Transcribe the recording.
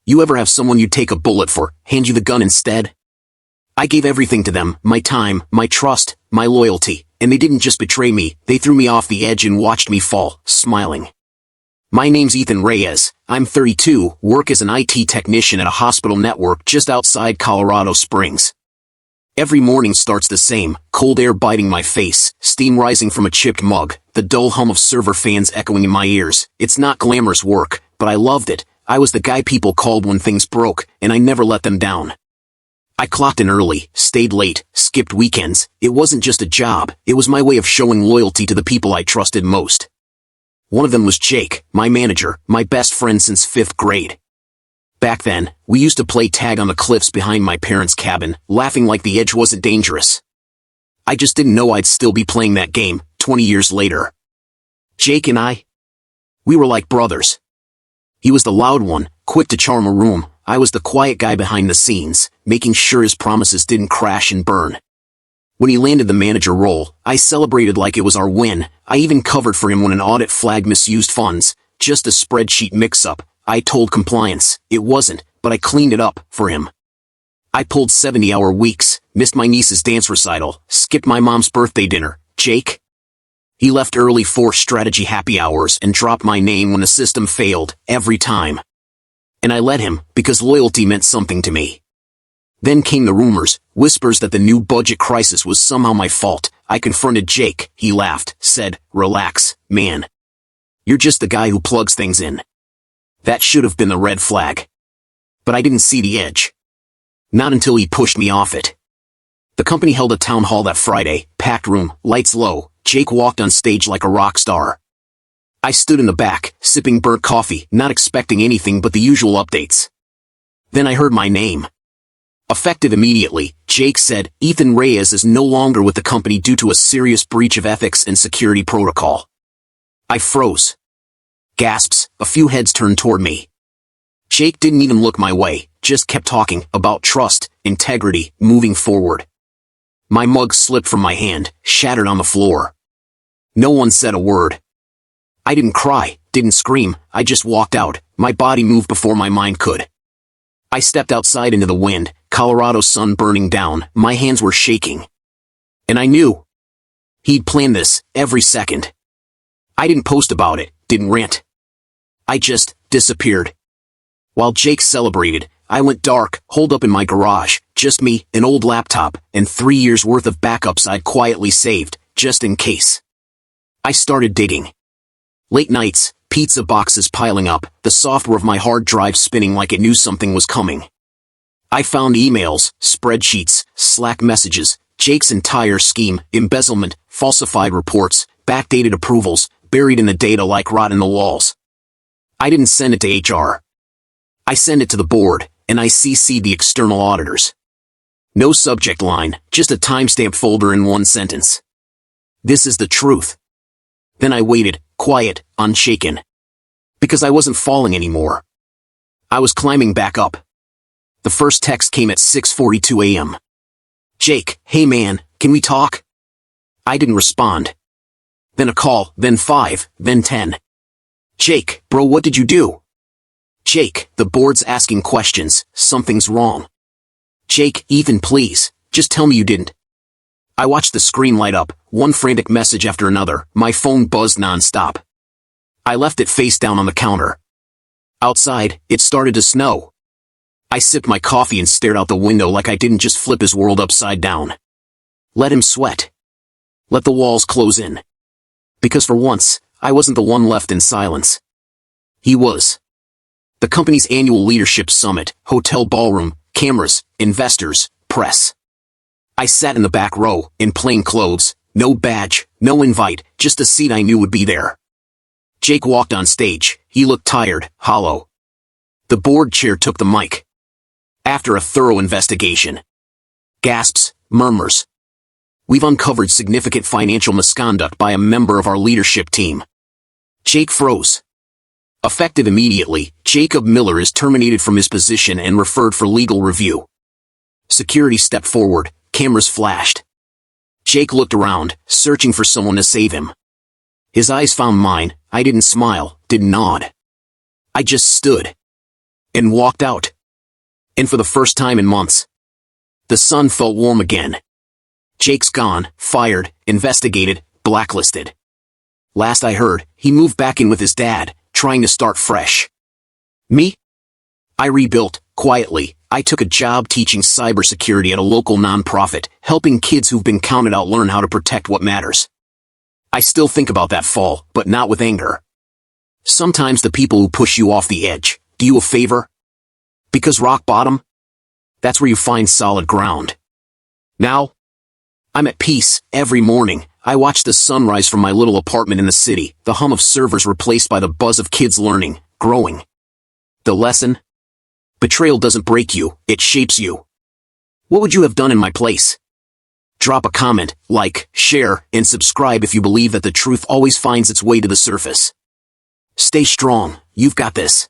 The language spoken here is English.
You ever have someone you'd take a bullet for, hand you the gun instead? I gave everything to them, my time, my trust, my loyalty, and they didn't just betray me, they threw me off the edge and watched me fall, smiling. My name's Ethan Reyes, I'm 32, work as an IT technician at a hospital network just outside Colorado Springs. Every morning starts the same, cold air biting my face, steam rising from a chipped mug, the dull hum of server fans echoing in my ears. It's not glamorous work, but I loved it. I was the guy people called when things broke, and I never let them down. I clocked in early, stayed late, skipped weekends. It wasn't just a job, it was my way of showing loyalty to the people I trusted most. One of them was Jake, my manager, my best friend since 5th grade. Back then, we used to play tag on the cliffs behind my parents' cabin, laughing like the edge wasn't dangerous. I just didn't know I'd still be playing that game, 20 years later. Jake and we were like brothers. He was the loud one, quick to charm a room. I was the quiet guy behind the scenes, making sure his promises didn't crash and burn. When he landed the manager role, I celebrated like it was our win. I even covered for him when an audit flagged misused funds, just a spreadsheet mix-up. I told compliance, it wasn't, but I cleaned it up for him. I pulled 70-hour weeks, missed my niece's dance recital, skipped my mom's birthday dinner. Jake? He left early for strategy happy hours and dropped my name when the system failed, every time. And I let him, because loyalty meant something to me. Then came the rumors, whispers that the new budget crisis was somehow my fault. I confronted Jake, he laughed, said, "Relax, man. You're just the guy who plugs things in." That should have been the red flag. But I didn't see the edge. Not until he pushed me off it. The company held a town hall that Friday, packed room, lights low. Jake walked on stage like a rock star. I stood in the back, sipping burnt coffee, not expecting anything but the usual updates. Then I heard my name. Effective immediately, Jake said, "Ethan Reyes is no longer with the company due to a serious breach of ethics and security protocol." I froze. Gasps, a few heads turned toward me. Jake didn't even look my way, just kept talking about trust, integrity, moving forward. My mug slipped from my hand, shattered on the floor. No one said a word. I didn't cry, didn't scream, I just walked out. My body moved before my mind could. I stepped outside into the wind, Colorado sun burning down, my hands were shaking. And I knew. He'd planned this, every second. I didn't post about it, didn't rant. I just disappeared. While Jake celebrated, I went dark, holed up in my garage, just me, an old laptop, and 3 years worth of backups I'd quietly saved, just in case. I started digging. Late nights, pizza boxes piling up, the software of my hard drive spinning like it knew something was coming. I found emails, spreadsheets, Slack messages, Jake's entire scheme, embezzlement, falsified reports, backdated approvals, buried in the data like rot in the walls. I didn't send it to HR. I sent it to the board, and I CC'd the external auditors. No subject line, just a timestamp folder in one sentence. This is the truth. Then I waited, quiet, unshaken. Because I wasn't falling anymore. I was climbing back up. The first text came at 6:42 a.m. "Jake, hey man, can we talk?" I didn't respond. Then a call, then 5, then 10. "Jake, bro, what did you do?" "Jake, the board's asking questions, something's wrong." "Jake, Ethan, please, just tell me you didn't." I watched the screen light up, one frantic message after another, my phone buzzed nonstop. I left it face down on the counter. Outside, it started to snow. I sipped my coffee and stared out the window like I didn't just flip his world upside down. Let him sweat. Let the walls close in. Because for once, I wasn't the one left in silence. He was. The company's annual leadership summit, hotel ballroom, cameras, investors, press. I sat in the back row, in plain clothes, no badge, no invite, just a seat I knew would be there. Jake walked on stage. He looked tired, hollow. The board chair took the mic. After a thorough investigation. Gasps, murmurs. "We've uncovered significant financial misconduct by a member of our leadership team." Jake froze. Effective immediately, Jacob Miller is terminated from his position and referred for legal review. Security stepped forward, cameras flashed. Jake looked around, searching for someone to save him. His eyes found mine. I didn't smile, didn't nod. I just stood. and walked out. And for the first time in months, the sun felt warm again. Jake's gone, fired, investigated, blacklisted. Last I heard, he moved back in with his dad, trying to start fresh. Me? I rebuilt, quietly. I took a job teaching cybersecurity at a local nonprofit, helping kids who've been counted out learn how to protect what matters. I still think about that fall, but not with anger. Sometimes the people who push you off the edge do you a favor. Because rock bottom? That's where you find solid ground. Now, I'm at peace. Every morning, I watch the sunrise from my little apartment in the city, the hum of servers replaced by the buzz of kids learning, growing. The lesson? Betrayal doesn't break you, it shapes you. What would you have done in my place? Drop a comment, like, share, and subscribe if you believe that the truth always finds its way to the surface. Stay strong, you've got this.